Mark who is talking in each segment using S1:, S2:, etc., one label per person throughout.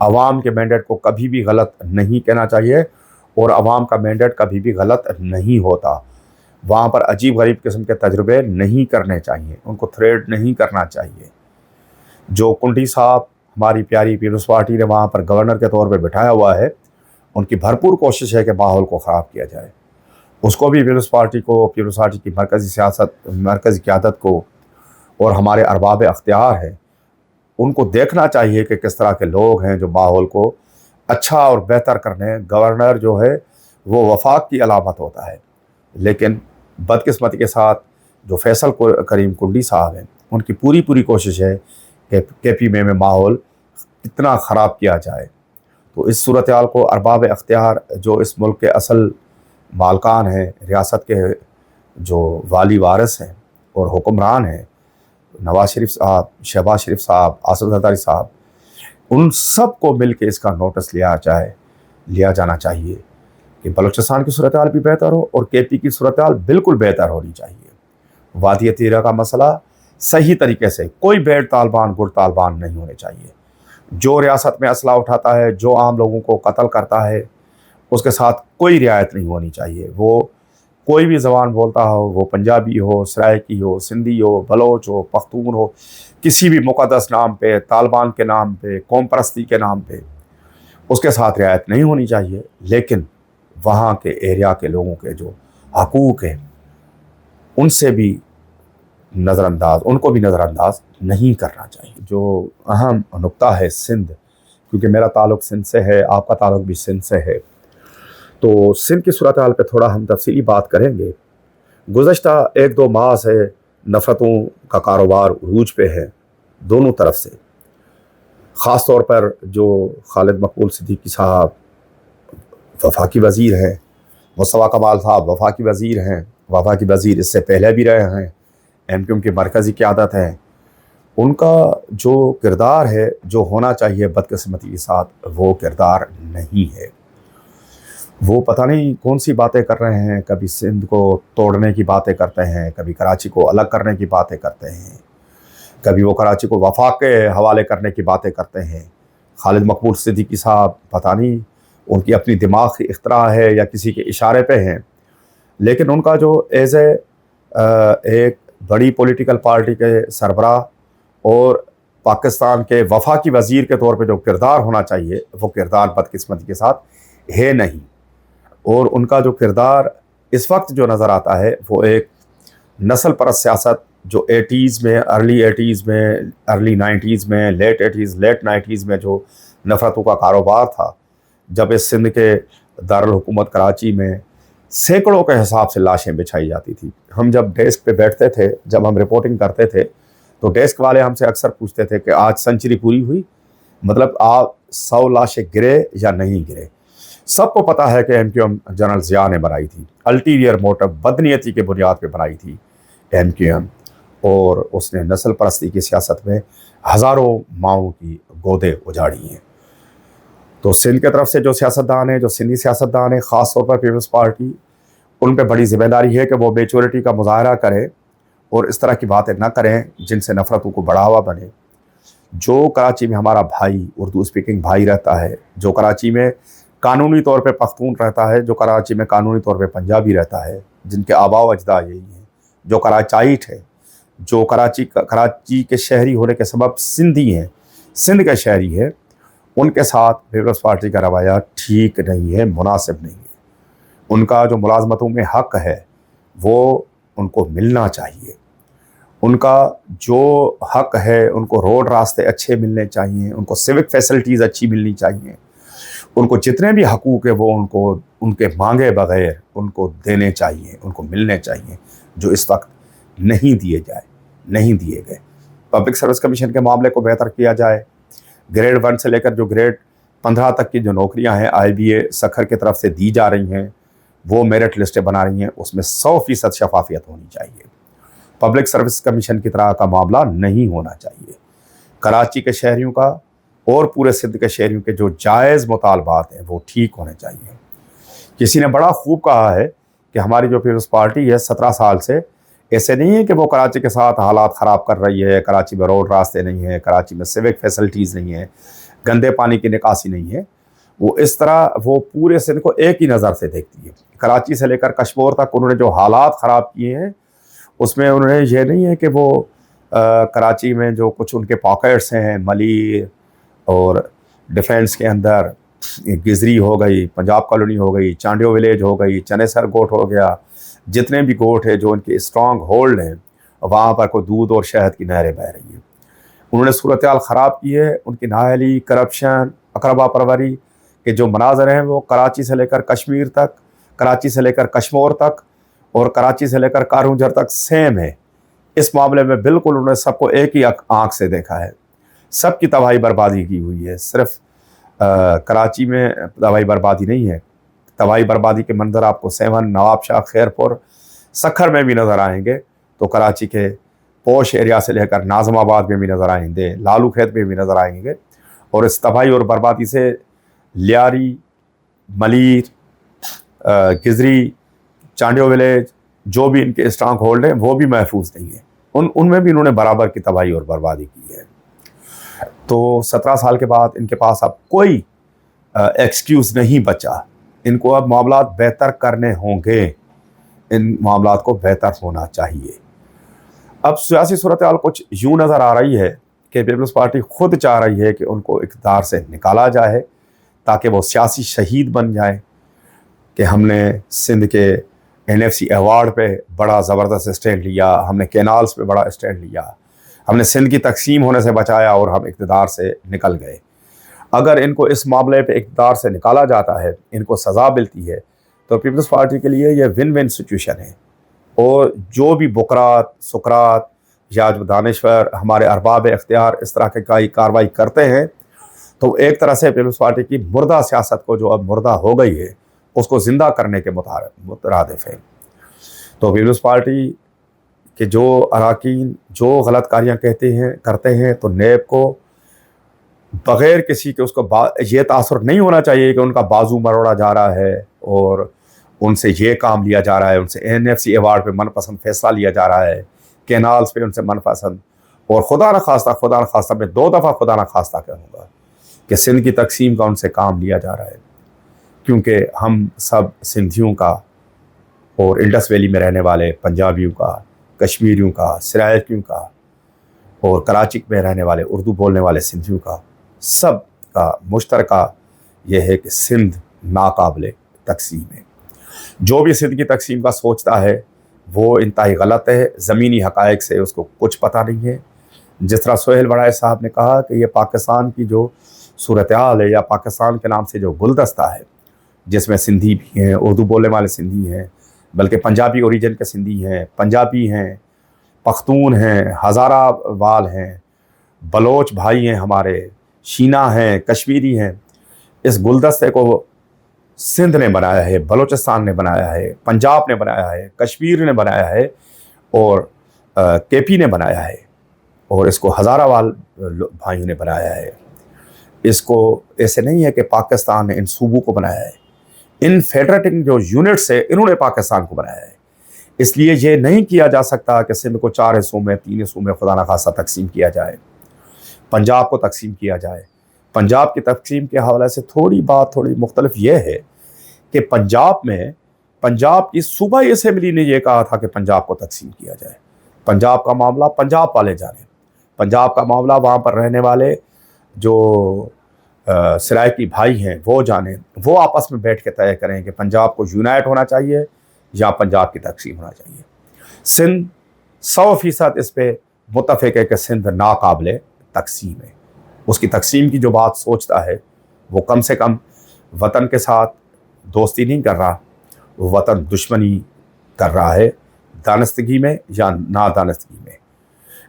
S1: عوام کے مینڈیٹ کو کبھی بھی غلط نہیں کہنا چاہیے، اور عوام کا مینڈیٹ کبھی بھی غلط نہیں ہوتا۔ وہاں پر عجیب غریب قسم کے تجربے نہیں کرنے چاہیے، ان کو تھریڈ نہیں کرنا چاہیے۔ جو کنڈی صاحب ہماری پیاری پیپلز پارٹی نے وہاں پر گورنر کے طور پہ بٹھایا ہوا ہے، ان کی بھرپور کوشش ہے کہ ماحول کو خراب کیا جائے۔ اس کو بھی پیپلز پارٹی کی مرکزی سیاست، مرکزی قیادت کو اور ہمارے ارباب اختیار ہیں، ان کو دیکھنا چاہیے کہ کس طرح کے لوگ ہیں جو ماحول کو اچھا اور بہتر کرنے۔ گورنر جو ہے وہ وفاق کی علامت ہوتا ہے، لیکن بدقسمتی کے ساتھ جو فیصل کریم کنڈی صاحب ہیں، ان کی پوری کوشش ہے کہ کے پی میں ماحول کتنا خراب کیا جائے۔ تو اس صورتحال کو ارباب اختیار جو اس ملک کے اصل مالکان ہیں، ریاست کے جو والی وارث ہیں اور حکمران ہیں، نواز شریف صاحب، شہباز شریف صاحب، آصف زرداری صاحب، ان سب کو مل کے اس کا نوٹس لیا جانا چاہیے کہ بلوچستان کی صورتحال بھی بہتر ہو اور کے پی کی صورتحال بالکل بہتر ہونی چاہیے۔ وادی تیرہ کا مسئلہ صحیح طریقے سے، کوئی بیڈ طالبان گڈ طالبان نہیں ہونے چاہیے۔ جو ریاست میں اسلحہ اٹھاتا ہے، جو عام لوگوں کو قتل کرتا ہے، اس کے ساتھ کوئی رعایت نہیں ہونی چاہیے۔ وہ کوئی بھی زبان بولتا ہو، وہ پنجابی ہو، سرائکی ہو، سندھی ہو، بلوچ ہو، پختون ہو، کسی بھی مقدس نام پہ، طالبان کے نام پہ، قوم پرستی کے نام پہ، اس کے ساتھ رعایت نہیں ہونی چاہیے۔ لیکن وہاں کے ایریا کے لوگوں کے جو حقوق ہیں، ان سے بھی ان کو بھی نظر انداز نہیں کرنا چاہیے۔ جو اہم نقطہ ہے سندھ، کیونکہ میرا تعلق سندھ سے ہے، آپ کا تعلق بھی سندھ سے ہے، تو سندھ کی صورتحال پہ تھوڑا ہم تفصیلی بات کریں گے۔ گزشتہ 1-2 ماہ سے نفرتوں کا کاروبار عروج پہ ہے دونوں طرف سے، خاص طور پر جو خالد مقبول صدیقی صاحب وفاقی وزیر ہیں، مصطفیٰ کمال صاحب وفاقی وزیر ہیں، وفاقی وزیر اس سے پہلے بھی رہے ہیں، ایم کیو ایم کی مرکزی قیادت ہے، ان کا جو کردار ہے جو ہونا چاہیے بدقسمتی کے ساتھ وہ کردار نہیں ہے۔ وہ پتہ نہیں کون سی باتیں کر رہے ہیں، کبھی سندھ کو توڑنے کی باتیں کرتے ہیں، کبھی کراچی کو الگ کرنے کی باتیں کرتے ہیں، کبھی وہ کراچی کو وفاق کے حوالے کرنے کی باتیں کرتے ہیں۔ خالد مقبول صدیقی صاحب پتہ نہیں ان کی اپنی دماغ کی اختراع ہے یا کسی کے اشارے پہ ہیں، لیکن ان کا جو ایز ایک بڑی پولیٹیکل پارٹی کے سربراہ اور پاکستان کے وفاقی وزیر کے طور پہ جو کردار ہونا چاہیے وہ کردار بدقسمتی کے ساتھ ہے نہیں۔ اور ان کا جو کردار اس وقت جو نظر آتا ہے وہ ایک نسل پرست سیاست جو 80s میں، ارلی 80s میں، ارلی 90s میں، لیٹ 80s لیٹ 90s میں جو نفرتوں کا کاروبار تھا، جب اس سندھ کے دارالحکومت کراچی میں سینکڑوں کے حساب سے لاشیں بچھائی جاتی تھی۔ ہم جب ڈیسک پہ بیٹھتے تھے، جب ہم رپورٹنگ کرتے تھے، تو ڈیسک والے ہم سے اکثر پوچھتے تھے کہ آج سنچری پوری ہوئی، مطلب آپ 100 لاشیں گرے یا نہیں گرے۔ سب کو پتہ ہے کہ M Q M general Zia نے بنائی تھی، الٹیریئر موٹو بدنیتی کے بنیاد پہ بنائی تھی ایم کیو ایم، اور اس نے نسل پرستی کی سیاست میں ہزاروں ماؤں کی گودیں اجاڑی ہیں۔ تو سندھ کی طرف سے جو سیاستدان ہیں، جو سندھی سیاستدان ہیں، خاص طور پر پیپلز پارٹی، ان پہ بڑی ذمہ داری ہے کہ وہ میچورٹی کا مظاہرہ کریں اور اس طرح کی باتیں نہ کریں جن سے نفرتوں کو بڑھاوا بنے۔ جو کراچی میں ہمارا بھائی، اردو اسپیکنگ بھائی رہتا ہے، جو کراچی میں قانونی طور پہ پختون رہتا ہے، جو کراچی میں قانونی طور پہ پنجابی رہتا ہے، جن کے آباء و اجداد یہی ہیں، جو کراچائٹ ہے، جو کراچی کے شہری ہونے کے سبب سندھی ہیں، سندھ کے شہری ہیں، ان کے ساتھ پیپلز پارٹی کا رویہ ٹھیک نہیں ہے، مناسب نہیں ہے۔ ان کا جو ملازمتوں میں حق ہے وہ ان کو ملنا چاہیے۔ ان کا جو حق ہے، ان کو روڈ راستے اچھے ملنے چاہیے، ان کو سیوک فیسلٹیز اچھی ملنی چاہیے، ان کو جتنے بھی حقوق ہیں وہ ان کے مانگے بغیر ان کو دینے چاہیے، ان کو ملنے چاہیے، جو اس وقت نہیں دیے گئے۔ پبلک سروس کمیشن کے معاملے کو بہتر کیا جائے۔ گریڈ 1 سے لے کر جو گریڈ 15 تک کی جو نوکریاں ہیں آئی بی اے سکھر کی طرف سے دی جا رہی ہیں، وہ میرٹ لسٹیں بنا رہی ہیں، اس میں 100% شفافیت ہونی چاہیے۔ پبلک سروس کمیشن کی طرح کا معاملہ نہیں ہونا چاہیے۔ کراچی کے شہریوں کا اور پورے سندھ کے شہریوں کے جو جائز مطالبات ہیں وہ ٹھیک ہونے چاہیے۔ کسی نے بڑا خوب کہا ہے کہ ہماری جو پیپلز پارٹی ہے 17 سال سے ایسے نہیں ہے کہ وہ کراچی کے ساتھ حالات خراب کر رہی ہے، کراچی میں روڈ راستے نہیں ہیں، کراچی میں سیوک فیسلٹیز نہیں ہیں، گندے پانی کی نکاسی نہیں ہے. وہ اس طرح وہ پورے سندھ کو ایک ہی نظر سے دیکھتی ہے. کراچی سے لے کر کشمور تک انہوں نے جو حالات خراب کیے ہیں اس میں انہوں نے یہ نہیں ہے کہ وہ کراچی میں جو کچھ ان کے پاکٹس ہیں ملی اور ڈیفینس کے اندر گزری ہو گئی, پنجاب کالونی ہو گئی, چانڈیو ولیج ہو گئی, چنے سر گوٹ ہو گیا, جتنے بھی گوٹ ہیں جو ان کے اسٹرانگ ہولڈ ہیں وہاں پر کوئی دودھ اور شہد کی نہریں بہہ رہی ہیں. انہوں نے صورتحال خراب کی ہے. ان کی نااہلی, کرپشن, اقربا پروری کے جو مناظر ہیں وہ کراچی سے لے کر کشمیر تک, کراچی سے لے کر کشمور تک اور کراچی سے لے کر کارونجھر تک سیم ہے. اس معاملے میں بالکل انہوں نے سب کو ایک ہی آنکھ سے دیکھا ہے. سب کی تباہی بربادی کی ہوئی ہے. صرف کراچی میں تباہی بربادی نہیں ہے, تباہی بربادی کے منظر آپ کو سیون, نواب شاہ, خیرپور, سکھر میں بھی نظر آئیں گے. تو کراچی کے پوش ایریا سے لے کر ناظم آباد میں بھی نظر آئیں گے, لالو کھیت میں بھی نظر آئیں گے. اور اس تباہی اور بربادی سے لیاری, ملیر, گزری, چانڈیو ولیج جو بھی ان کے اسٹرانگ ہولڈ ہیں وہ بھی محفوظ نہیں ہیں. ان میں بھی انہوں نے برابر کی تباہی اور بربادی کی ہے. تو 17 سال کے بعد ان کے پاس اب کوئی ایکسکیوز نہیں بچا. ان کو اب معاملات بہتر کرنے ہوں گے, ان معاملات کو بہتر ہونا چاہیے. اب سیاسی صورتحال کچھ یوں نظر آ رہی ہے کہ پیپلز پارٹی خود چاہ رہی ہے کہ ان کو اقتدار سے نکالا جائے تاکہ وہ سیاسی شہید بن جائیں کہ ہم نے سندھ کے NFC ایوارڈ پہ بڑا زبردست اسٹینڈ لیا, ہم نے کینالز پہ بڑا اسٹینڈ لیا, ہم نے سندھ کی تقسیم ہونے سے بچایا اور ہم اقتدار سے نکل گئے. اگر ان کو اس معاملے پہ اقتدار سے نکالا جاتا ہے, ان کو سزا ملتی ہے, تو پیپلز پارٹی کے لیے یہ ون ون سچویشن ہے. اور جو بھی بکرات, سکرات یا جو دانشور ہمارے ارباب اختیار اس طرح کی کارروائی کرتے ہیں تو ایک طرح سے پیپلز پارٹی کی مردہ سیاست کو جو اب مردہ ہو گئی ہے اس کو زندہ کرنے کے مترادف ہے. تو پیپلز پارٹی کہ جو اراکین جو غلط کاریاں کرتے ہیں تو نیب کو بغیر کسی کے اس کو یہ تاثر نہیں ہونا چاہیے کہ ان کا بازو مروڑا جا رہا ہے اور ان سے یہ کام لیا جا رہا ہے, ان سے NFC ایوارڈ پہ من پسند فیصلہ لیا جا رہا ہے, کینالز پہ ان سے من پسند, اور خدا نخواستہ میں 2 دفعہ خدا نخواستہ کہوں گا کہ سندھ کی تقسیم کا ان سے کام لیا جا رہا ہے. کیونکہ ہم سب سندھیوں کا اور انڈس ویلی میں رہنے والے پنجابیوں کا, کشمیریوں کا, سرائکیوں کا اور کراچی میں رہنے والے اردو بولنے والے سندھیوں کا سب کا مشترکہ یہ ہے کہ سندھ ناقابل تقسیم ہے. جو بھی سندھ کی تقسیم کا سوچتا ہے وہ انتہائی غلط ہے. زمینی حقائق سے اس کو کچھ پتہ نہیں ہے. جس طرح سہیل بڑائے صاحب نے کہا کہ یہ پاکستان کی جو صورتحال ہے یا پاکستان کے نام سے جو گلدستہ ہے جس میں سندھی بھی ہیں, اردو بولنے والے سندھی ہیں, بلکہ پنجابی اوریجن کے سندھی ہیں, پنجابی ہیں, پختون ہیں, ہزارہ وال ہیں, بلوچ بھائی ہیں ہمارے, شینا ہیں, کشمیری ہیں, اس گلدستے کو سندھ نے بنایا ہے, بلوچستان نے بنایا ہے, پنجاب نے بنایا ہے, کشمیر نے بنایا ہے اور KP نے بنایا ہے, اور اس کو ہزارہ وال بھائیوں نے بنایا ہے. اس کو ایسے نہیں ہے کہ پاکستان نے ان صوبوں کو بنایا ہے, ان فیڈریٹنگ جو یونٹس ہے انہوں نے پاکستان کو بنایا ہے. اس لیے یہ نہیں کیا جا سکتا کہ سندھ کو 4 حصوں میں 3 حصوں میں خدا نخواستہ تقسیم کیا جائے, پنجاب کو تقسیم کیا جائے. پنجاب کی تقسیم کے حوالے سے تھوڑی مختلف یہ ہے کہ پنجاب میں پنجاب کی صوبائی اسمبلی نے یہ کہا تھا کہ پنجاب کو تقسیم کیا جائے. پنجاب کا معاملہ پنجاب والے جانیں, پنجاب کا معاملہ وہاں پر رہنے والے جو سرائکی بھائی ہیں وہ جانیں, وہ آپس میں بیٹھ کے طے کریں کہ پنجاب کو یونائٹ ہونا چاہیے یا پنجاب کی تقسیم ہونا چاہیے. سندھ 100% اس پہ متفق ہے کہ سندھ ناقابل تقسیم ہے. اس کی تقسیم کی جو بات سوچتا ہے وہ کم سے کم وطن کے ساتھ دوستی نہیں کر رہا, وہ وطن دشمنی کر رہا ہے, دانستگی میں یا نادانستگی میں.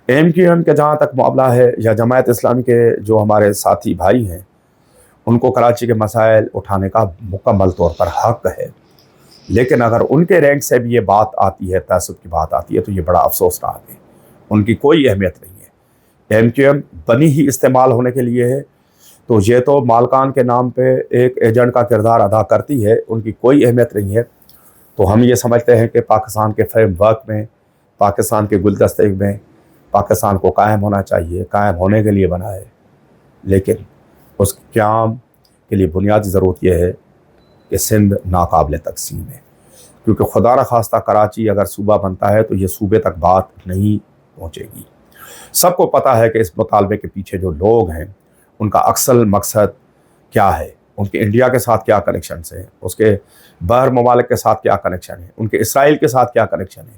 S1: MQM کے جہاں تک معاملہ ہے یا جماعت اسلامی کے جو ہمارے ساتھی بھائی ہیں ان کو کراچی کے مسائل اٹھانے کا مکمل طور پر حق ہے, لیکن اگر ان کے رینک سے بھی یہ بات آتی ہے, تعصب کی بات آتی ہے, تو یہ بڑا افسوسناک ہے. ان کی کوئی اہمیت نہیں ہے. MQM بنی ہی استعمال ہونے کے لیے ہے, تو یہ تو مالکان کے نام پہ ایک ایجنٹ کا کردار ادا کرتی ہے, ان کی کوئی اہمیت نہیں ہے. تو ہم یہ سمجھتے ہیں کہ پاکستان کے فریم ورک میں, پاکستان کے گلدستے میں پاکستان کو قائم ہونا چاہیے, قائم ہونے کے لیے بنا ہے, لیکن اس قیام کے لیے بنیادی ضرورت یہ ہے کہ سندھ ناقابل تقسیم ہے، کیونکہ خدا نخواستہ کراچی اگر صوبہ بنتا ہے تو یہ صوبے تک بات نہیں پہنچے گی۔ سب کو پتہ ہے کہ اس مطالبے کے پیچھے جو لوگ ہیں ان کا اصل مقصد کیا ہے، ان کے انڈیا کے ساتھ کیا کنیکشنز ہیں، اس کے باہر ممالک کے ساتھ کیا کنیکشن ہے، ان کے اسرائیل کے ساتھ کیا کنیکشن ہے،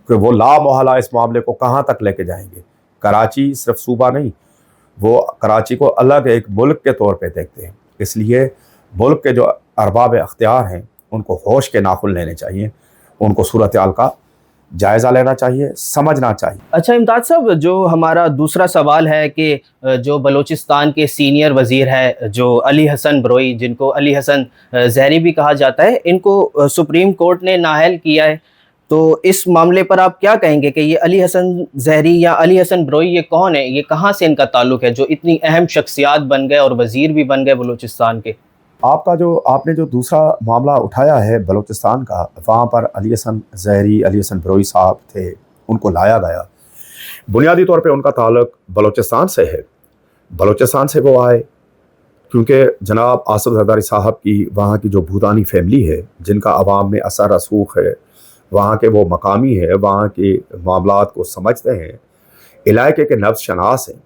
S1: کہ وہ لا محالہ اس معاملے کو کہاں تک لے کے جائیں گے۔ کراچی صرف صوبہ نہیں، وہ کراچی کو الگ ایک ملک کے طور پہ دیکھتے ہیں، اس لیے ملک کے جو ارباب اختیار ہیں ان کو ہوش کے ناخن لینے چاہیے، ان کو صورتحال کا جائزہ لینا چاہیے، سمجھنا چاہیے۔
S2: اچھا امداد صاحب، جو ہمارا دوسرا سوال ہے کہ جو بلوچستان کے سینئر وزیر ہے جو علی حسن بروئی، جن کو علی حسن زہری بھی کہا جاتا ہے، ان کو سپریم کورٹ نے نااہل کیا ہے، تو اس معاملے پر آپ کیا کہیں گے کہ یہ علی حسن زہری یا علی حسن بروئی یہ کون ہے، یہ کہاں سے ان کا تعلق ہے جو اتنی اہم شخصیات بن گئے اور وزیر بھی بن گئے بلوچستان کے؟
S1: آپ نے جو دوسرا معاملہ اٹھایا ہے بلوچستان کا، وہاں پر علی حسن زہری، علی حسن بروئی صاحب تھے، ان کو لایا گیا۔ بنیادی طور پہ ان کا تعلق بلوچستان سے ہے، بلوچستان سے وہ آئے کیونکہ جناب آصف زرداری صاحب کی وہاں کی جو بھوتانی فیملی ہے، جن کا عوام میں اثر رسوخ ہے، وہاں کے وہ مقامی ہے، وہاں کے معاملات کو سمجھتے ہیں، علاقے کے نبض شناس ہیں،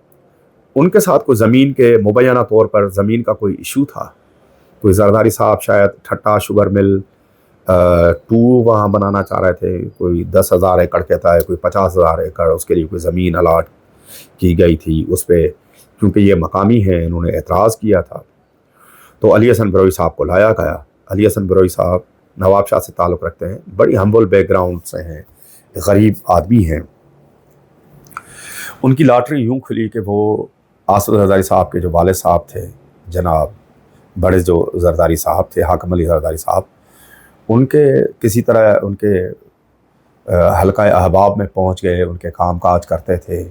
S1: ان کے ساتھ کوئی زمین کے مبینہ طور پر زمین کا کوئی ایشو تھا، کوئی زرداری صاحب شاید ٹھٹا شوگر مل 2 وہاں بنانا چاہ رہے تھے، کوئی 10,000 ایکڑ کہتا ہے، کوئی 50,000 ایکڑ، اس کے لیے کوئی زمین الاٹ کی گئی تھی، اس پہ کیونکہ یہ مقامی ہیں انہوں نے اعتراض کیا تھا، تو علی حسن بروئی صاحب کو لایا گیا۔ علی حسن بروئی صاحب نواب شاہ سے تعلق رکھتے ہیں، بڑی ہمبل بیک گراؤنڈ سے ہیں، غریب آدمی ہیں۔ ان کی لاٹری یوں کھلی کہ وہ آصف زرداری صاحب کے جو والد صاحب تھے، جناب بڑے جو زرداری صاحب تھے، حاکم علی زرداری صاحب، ان کے کسی طرح ان کے حلقہ احباب میں پہنچ گئے، ان کے کام کاج کرتے تھے۔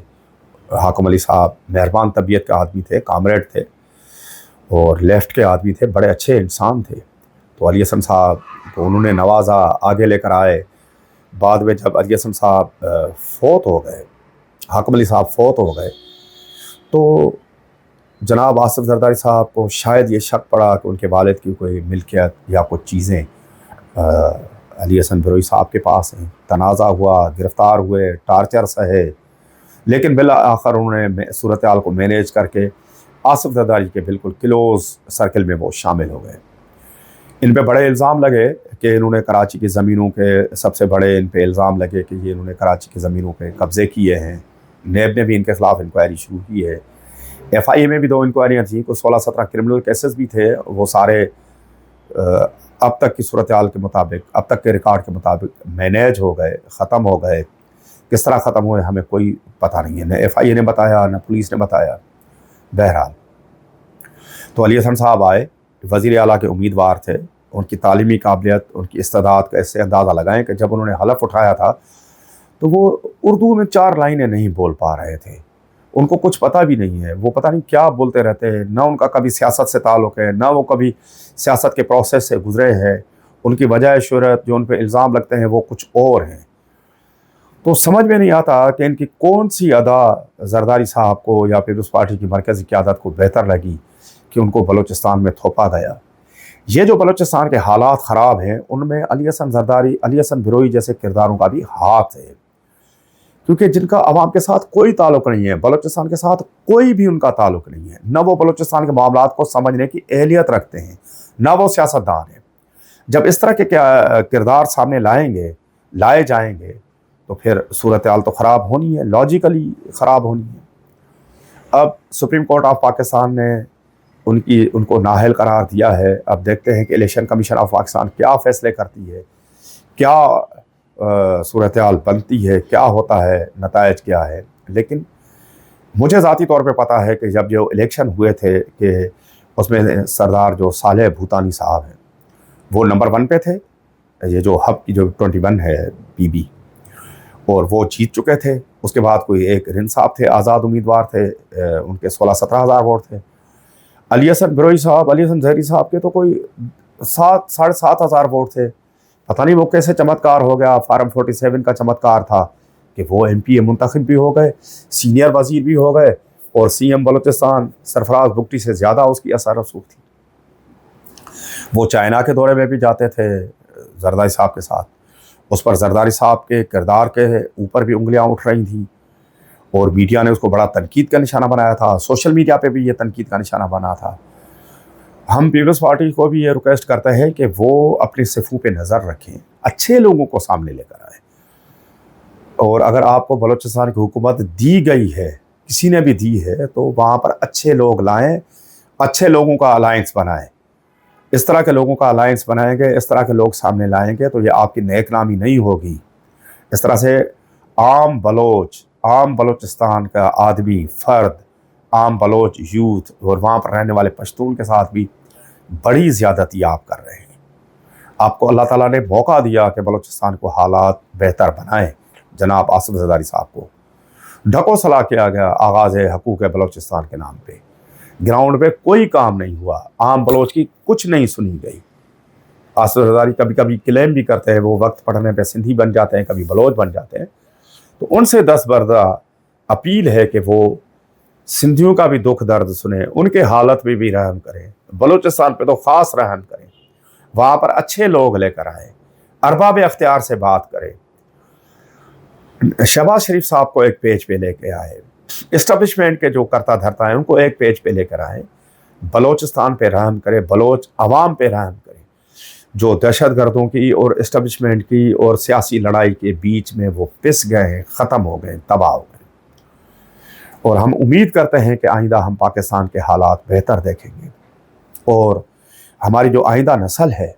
S1: حاکم علی صاحب مہربان طبیعت کے آدمی تھے، کامریڈ تھے اور لیفٹ کے آدمی تھے، بڑے اچھے انسان تھے۔ تو علی حسن صاحب کو انہوں نے نوازا، آگے لے کر آئے۔ بعد میں جب علی حسن صاحب فوت ہو گئے، حاکم علی صاحب فوت ہو گئے، تو جناب آصف زرداری صاحب کو شاید یہ شک پڑا کہ ان کے والد کی کوئی ملکیت یا کچھ چیزیں علی حسن بروئی صاحب کے پاس ہیں۔ تنازع ہوا، گرفتار ہوئے، ٹارچر سہے، لیکن بالآخر انہوں نے صورتحال کو مینیج کر کے آصف زرداری کے بالکل کلوز سرکل میں وہ شامل ہو گئے۔ ان پہ بڑے الزام لگے کہ انہوں نے کراچی کی زمینوں کے، سب سے بڑے ان پہ الزام لگے کہ یہ انہوں نے کراچی کی زمینوں پہ قبضے کیے ہیں۔ نیب نے بھی ان کے خلاف انکوائری شروع کی ہے، ایف آئی اے میں بھی 2 انکوائریاں تھیں، کوئی 16-17 کرمنل کیسز بھی تھے، وہ سارے اب تک کی صورتحال کے مطابق، اب تک کے ریکارڈ کے مطابق مینیج ہو گئے، ختم ہو گئے۔ کس طرح ختم ہوئے ہمیں کوئی پتہ نہیں ہے، نہ ایف آئی اے نے بتایا نہ پولیس نے بتایا۔ بہرحال تو علی حسن صاحب آئے، وزیر اعلیٰ کے امیدوار تھے، ان کی تعلیمی قابلیت، ان کی استعداد کا اس سے اندازہ لگائیں کہ جب انہوں نے حلف اٹھایا تھا تو وہ اردو میں 4 لائنیں نہیں بول پا رہے تھے، ان کو کچھ پتہ بھی نہیں ہے، وہ پتہ نہیں کیا بولتے رہتے ہیں، نہ ان کا کبھی سیاست سے تعلق ہے، نہ وہ کبھی سیاست کے پروسیس سے گزرے ہیں، ان کی وجہ شہرت جو ان پہ الزام لگتے ہیں وہ کچھ اور ہیں۔ تو سمجھ میں نہیں آتا کہ ان کی کون سی ادا زرداری صاحب کو یا پیپلز پارٹی کی مرکزی قیادت کو بہتر لگی کہ ان کو بلوچستان میں تھوپا گیا۔ یہ جو بلوچستان کے حالات خراب ہیں ان میں علی حسن زرداری، علی حسن بروئی جیسے کرداروں کا بھی ہاتھ ہے، کیونکہ جن کا عوام کے ساتھ کوئی تعلق نہیں ہے، بلوچستان کے ساتھ کوئی بھی ان کا تعلق نہیں ہے، نہ وہ بلوچستان کے معاملات کو سمجھنے کی اہلیت رکھتے ہیں، نہ وہ سیاستدان ہیں۔ جب اس طرح کے کردار سامنے لائے جائیں گے تو پھر صورتحال تو خراب ہونی ہے، لاجیکلی خراب ہونی ہے۔ اب سپریم کورٹ آف پاکستان نے ان کو نااہل قرار دیا ہے۔ اب دیکھتے ہیں کہ الیکشن کمیشن آف پاکستان کیا فیصلے کرتی ہے، کیا صورتحال بنتی ہے، کیا ہوتا ہے، نتائج کیا ہے۔ لیکن مجھے ذاتی طور پہ پتہ ہے کہ جب جو الیکشن ہوئے تھے کہ اس میں سردار جو صالح بھوتانی صاحب ہیں وہ نمبر 1 پہ تھے، یہ جو ہب کی جو 21 ہے پی بی، اور وہ جیت چکے تھے۔ اس کے بعد کوئی ایک رن صاحب تھے، آزاد امیدوار تھے، ان کے 16-17 ہزار ووٹ تھے۔ علی حسن بروئی صاحب، علی حسن زہری صاحب کے تو کوئی 7-7.5 ہزار ووٹ تھے۔ پتہ نہیں وہ کیسے چمتکار ہو گیا، فارم 47 کا چمتکار تھا کہ وہ ایم پی منتخب بھی ہو گئے، سینئر وزیر بھی ہو گئے اور CM بلوچستان سرفراز بگٹی سے زیادہ اس کی اثر رسوخ تھی. وہ چائنا کے دورے میں بھی جاتے تھے زرداری صاحب کے ساتھ. اس پر زرداری صاحب کے کردار کے اوپر بھی انگلیاں اٹھ رہی تھیں اور میڈیا نے اس کو بڑا تنقید کا نشانہ بنایا تھا. سوشل میڈیا پہ بھی یہ تنقید کا نشانہ بنا تھا. ہم پیپلز پارٹی کو بھی یہ ریکویسٹ کرتے ہیں کہ وہ اپنے صفوں پہ نظر رکھیں, اچھے لوگوں کو سامنے لے کر آئیں. اور اگر آپ کو بلوچستان کی حکومت دی گئی ہے, کسی نے بھی دی ہے, تو وہاں پر اچھے لوگ لائیں, اچھے لوگوں کا الائنس بنائیں. اس طرح کے لوگوں کا الائنس بنائیں گے, اس طرح کے لوگ سامنے لائیں گے تو یہ آپ کی نیک نامی نہیں ہوگی. اس طرح سے عام بلوچستان کا آدمی, فرد, عام بلوچ یوتھ اور وہاں پر رہنے والے پشتون کے ساتھ بھی بڑی زیادتی آپ کر رہے ہیں. آپ کو اللہ تعالیٰ نے موقع دیا کہ بلوچستان کو حالات بہتر بنائیں. جناب آصف زرداری صاحب کو ڈھکو سلا کیا گیا آغاز حقوق بلوچستان کے نام پہ. گراؤنڈ پہ کوئی کام نہیں ہوا, عام بلوچ کی کچھ نہیں سنی گئی. آصف زرداری کبھی کبھی کلیم بھی کرتے ہیں وہ وقت پڑھنے پہ سندھی بن جاتے ہیں, کبھی بلوچ بن جاتے ہیں. تو ان سے دستبردہ اپیل ہے کہ وہ سندھیوں کا بھی دکھ درد سنیں, ان کے حالت پہ بھی رحم کریں, بلوچستان پہ تو خاص رحم کریں, وہاں پر اچھے لوگ لے کر آئیں, ارباب اختیار سے بات کریں. شہباز شریف صاحب کو ایک پیج پہ لے کے آئے, اسٹیبلشمنٹ کے جو کرتا دھرتا ہے ان کو ایک پیج پہ لے کر آئے, بلوچستان پہ رحم کرے, بلوچ عوام پہ رحم کرے جو دہشت گردوں کی اور اسٹیبلشمنٹ کی اور سیاسی لڑائی کے بیچ میں وہ پس گئے ہیں, ختم ہو گئے, تباہ ہو گئے. اور ہم امید کرتے ہیں کہ آئندہ ہم پاکستان کے حالات بہتر دیکھیں گے. اور ہماری جو آئندہ نسل ہے,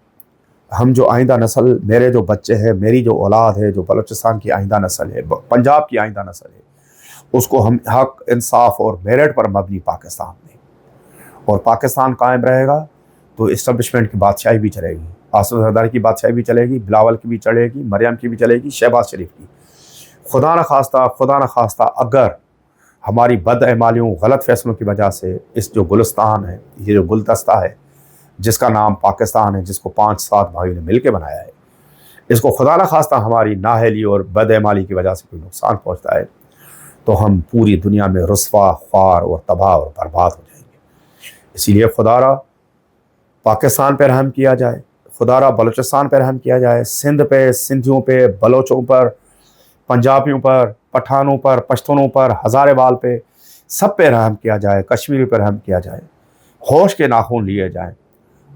S1: میرے جو بچے ہیں, میری جو اولاد ہے, جو بلوچستان کی آئندہ نسل ہے, پنجاب کی آئندہ نسل ہے, اس کو ہم حق, انصاف اور میرٹ پر مبنی پاکستان دیں. اور پاکستان قائم رہے گا تو اسٹیبلشمنٹ کی بادشاہی بھی چلے گی, آصف زرداری کی بادشاہی بھی چلے گی, بلاول کی بھی چلے گی, مریم کی بھی چلے گی, شہباز شریف کی. خدا نہ خواستہ اگر ہماری بد اعمالیوں, غلط فیصلوں کی وجہ سے اس جو گلستان ہے, یہ جو گلدستہ ہے جس کا نام پاکستان ہے, جس کو 5-7 بھائیوں نے مل کے بنایا ہے, اس کو خدا نہ خواستہ ہماری نااہلی اور بد اعمالی کی وجہ سے کوئی نقصان پہنچتا ہے تو ہم پوری دنیا میں رسوا, خوار اور تباہ اور برباد ہو جائیں گے. اسی لیے خدا را پاکستان پہ رحم کیا جائے, خدا را بلوچستان پہ رحم کیا جائے, سندھ پہ, سندھیوں پہ, بلوچوں پر, پنجابیوں پر, پٹھانوں پر, پشتونوں پر, ہزارے وال پہ, سب پہ رحم کیا جائے, کشمیری پہ رحم کیا جائے, ہوش کے ناخن لیے جائیں.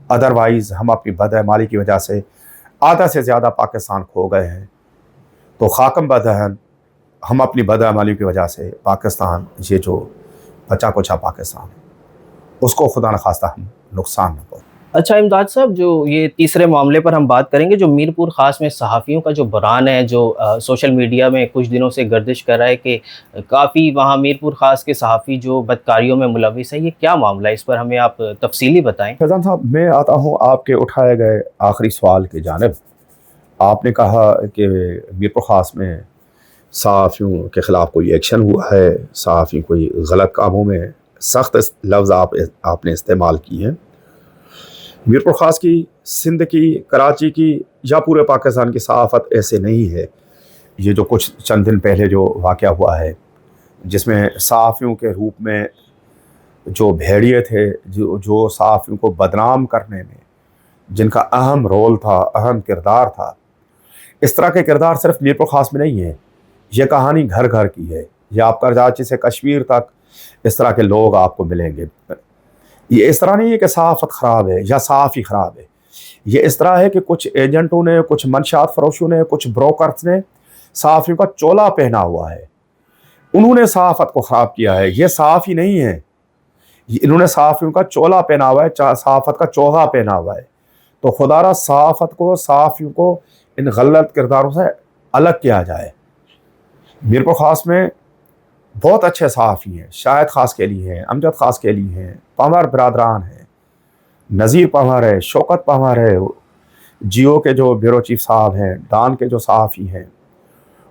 S1: ادروائز ہم اپنی بد اعمالی کی وجہ سے آدھا سے زیادہ پاکستان کھو گئے ہیں. تو خاکم بدہن, ہم اپنی بد اعمالی کی وجہ سے پاکستان, یہ جو بچا کچھا پاکستان ہے, اس کو خدا نخواستہ ہم نقصان نہ پہنچائیں.
S2: اچھا امداد صاحب, جو یہ تیسرے معاملے پر ہم بات کریں گے, جو میر پور خاص میں صحافیوں کا جو بحران ہے, جو سوشل میڈیا میں کچھ دنوں سے گردش کر رہا ہے کہ کافی وہاں میر پور خاص کے صحافی جو بدکاریوں میں ملوث ہے, یہ کیا معاملہ ہے, اس پر ہمیں آپ تفصیلی بتائیں.
S1: فیضان صاحب, میں آتا ہوں آپ کے اٹھائے گئے آخری سوال کی جانب. آپ نے کہا کہ میر پور خاص میں صحافیوں کے خلاف کوئی ایکشن ہوا ہے, صحافی کوئی غلط کاموں میں, سخت لفظ آپ نے استعمال کی ہیں. میر پور خاص کی, سندھ کی, کراچی کی یا پورے پاکستان کی صحافت ایسے نہیں ہے. یہ جو کچھ چند دن پہلے جو واقعہ ہوا ہے, جس میں صحافیوں کے روپ میں جو بھیڑیے تھے, جو صحافیوں کو بدنام کرنے میں جن کا اہم رول تھا, اہم کردار تھا, اس طرح کے کردار صرف میر پور خاص میں نہیں ہے. یہ کہانی گھر گھر کی ہے. یہ آپ کراچی سے کشمیر تک اس طرح کے لوگ آپ کو ملیں گے. یہ اس طرح نہیں ہے کہ صحافت خراب ہے یا صحافی خراب ہے. یہ اس طرح ہے کہ کچھ ایجنٹوں نے, کچھ منشیات فروشوں نے, کچھ بروکرز نے صحافیوں کا چولا پہنا ہوا ہے. انہوں نے صحافت کو خراب کیا ہے. یہ صحافی نہیں ہے, انہوں نے صحافیوں کا چولا پہنا ہوا ہے, صحافت کا چوغا پہنا ہوا ہے. تو خدا را صحافت کو, صحافیوں کو ان غلط کرداروں سے الگ کیا جائے. میر پور خاص میں بہت اچھے صحافی ہیں. شاہد خاص کے لیے ہیں, امجد خاص کے لیے ہیں, پنور برادران ہیں, نذیر پنور ہے, شوکت پنور ہے, جیو کے جو بیورو چیف صاحب ہیں, ڈان کے جو صحافی ہیں,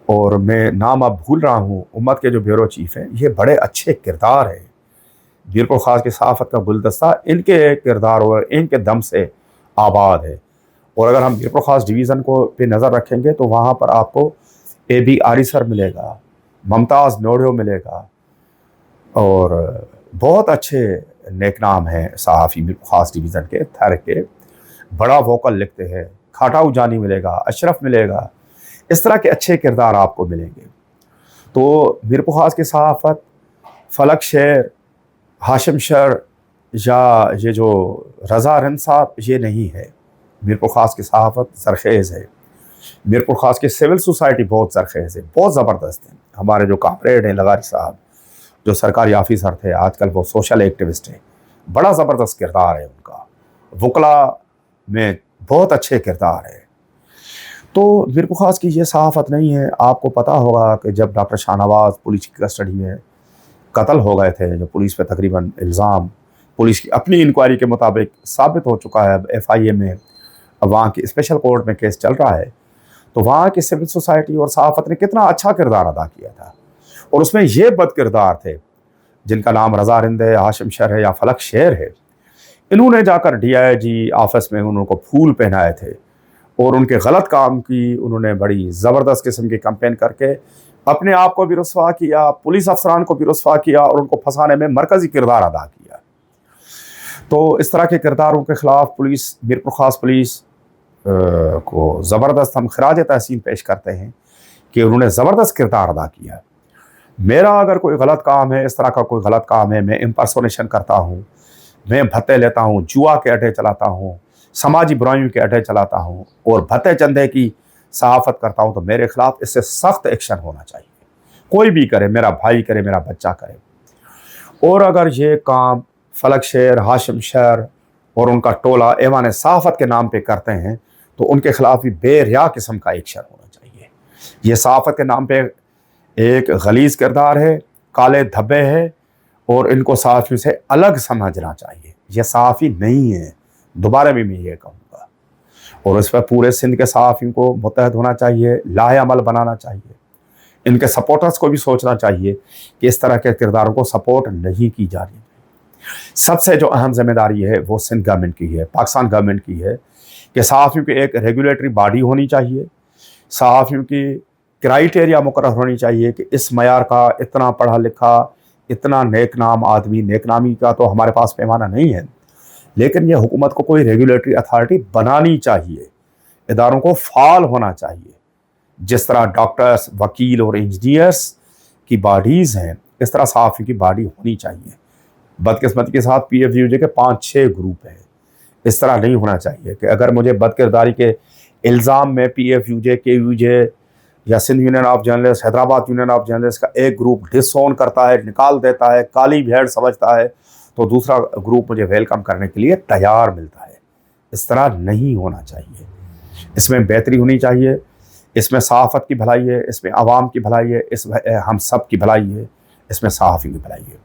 S1: اور میں نام اب بھول رہا ہوں, امت کے جو بیورو چیف ہیں. یہ بڑے اچھے کردار ہیں. میر پور خاص کی صحافت کا گلدستہ ان کے کردار اور ان کے دم سے آباد ہے. اور اگر ہم میر پور خاص ڈویژن کو پہ نظر رکھیں گے تو وہاں پر آپ کو اے بی آری سر ملے گا, ممتاز نوڈیو ملے گا, اور بہت اچھے نیک نام ہیں صحافی میر خاص ڈویژن کے تھر کے، بڑا ووکل لکھتے ہیں، کھاٹاؤ جانی ملے گا، اشرف ملے گا، اس طرح کے اچھے کردار آپ کو ملیں گے۔ تو میر خاص کی صحافت فلک شیر، ہاشم شر یا یہ جو رضا رند صاحب یہ نہیں ہے۔ میر خاص کی صحافت زرخیز ہے، میر خاص کی سول سوسائٹی بہت زرخیز ہے، بہت زبردست ہے۔ ہمارے جو کامریڈ ہیں لغاری صاحب، جو سرکاری آفیسر تھے، آج کل وہ سوشل ایکٹیوسٹ ہیں، بڑا زبردست کردار ہے ان کا، وکلا میں بہت اچھے کردار ہے۔ تو میر خاص کی یہ صحافت نہیں ہے۔ آپ کو پتہ ہوگا کہ جب ڈاکٹر شاہ نواز پولیس کی کسٹڈی میں قتل ہو گئے تھے، جو پولیس پہ تقریباً الزام پولیس کی اپنی انکوائری کے مطابق ثابت ہو چکا ہے، FIA میں وہاں کی اسپیشل کورٹ میں کیس چل رہا ہے، تو وہاں کی سول سوسائٹی اور صحافت نے کتنا اچھا کردار ادا کیا تھا، اور اس میں یہ بد کردار تھے جن کا نام رضا رند ہے، ہاشم شر ہے یا فلک شیر ہے، انہوں نے جا کر DIG آفس میں انہوں کو پھول پہنائے تھے، اور ان کے غلط کام کی انہوں نے بڑی زبردست قسم کی کمپین کر کے اپنے آپ کو بھی رسوا کیا، پولیس افسران کو بھی رسوا کیا، اور ان کو پھنسانے میں مرکزی کردار ادا کیا۔ تو اس طرح کے کرداروں کے خلاف پولیس، میر خاص پولیس کو زبردست ہم خراج تحسین پیش کرتے ہیں کہ انہوں نے زبردست کردار ادا کیا۔ میرا اگر کوئی غلط کام ہے، اس طرح کا کوئی غلط کام ہے، میں امپرسونیشن کرتا ہوں، میں بھتے لیتا ہوں، جوا کے اڈے چلاتا ہوں، سماجی برائیوں کے اڈے چلاتا ہوں، اور بھتے چندے کی صحافت کرتا ہوں، تو میرے خلاف اس سے سخت ایکشن ہونا چاہیے، کوئی بھی کرے، میرا بھائی کرے، میرا بچہ کرے۔ اور اگر یہ کام فلک شیر، ہاشم شر اور ان کا ٹولہ ایوان صحافت کے نام پہ کرتے ہیں، تو ان کے خلاف بھی بے ریا قسم کا ایکشن ہونا چاہیے۔ یہ صحافت کے نام پہ ایک غلیظ کردار ہے، کالے دھبے ہے، اور ان کو صحافیوں سے الگ سمجھنا چاہیے۔ یہ صحافی نہیں ہے، دوبارہ بھی میں یہ کہوں گا، اور اس پر پورے سندھ کے صحافیوں کو متحد ہونا چاہیے، لاہے عمل بنانا چاہیے۔ ان کے سپورٹرز کو بھی سوچنا چاہیے کہ اس طرح کے کرداروں کو سپورٹ نہیں کی جانی۔ سب سے جو اہم ذمہ داری ہے وہ سندھ گورنمنٹ کی ہے، پاکستان گورنمنٹ کی ہے، کہ صحافیوں کی ایک ریگولیٹری باڈی ہونی چاہیے، صحافیوں کی کرائیٹیریا مقرر ہونی چاہیے کہ اس معیار کا اتنا پڑھا لکھا، اتنا نیک نام آدمی، نیک نامی کا تو ہمارے پاس پیمانہ نہیں ہے، لیکن یہ حکومت کو کوئی ریگولیٹری اتھارٹی بنانی چاہیے، اداروں کو فعال ہونا چاہیے۔ جس طرح ڈاکٹرز، وکیل اور انجینئرز کی باڈیز ہیں، اس طرح صحافی کی باڈی ہونی چاہیے۔ بدقسمتی کے ساتھ PFUJ کے 5-6 گروپ ہیں، اس طرح نہیں ہونا چاہیے کہ اگر مجھے بد کرداری کے الزام میں PFUJ، KUJ یا Sindh union of journalist, Hyderabad union of journalist کا ایک گروپ ڈس اون کرتا ہے، نکال دیتا ہے، کالی بھیڑ سمجھتا ہے، تو دوسرا گروپ مجھے ویلکم کرنے کے لیے تیار ملتا ہے۔ اس طرح نہیں ہونا چاہیے، اس میں بہتری ہونی چاہیے، اس میں صحافت کی بھلائی ہے، اس میں عوام کی بھلائی ہے، اس میں ہم سب کی بھلائی ہے، اس میں صحافی کی بھلائی ہے۔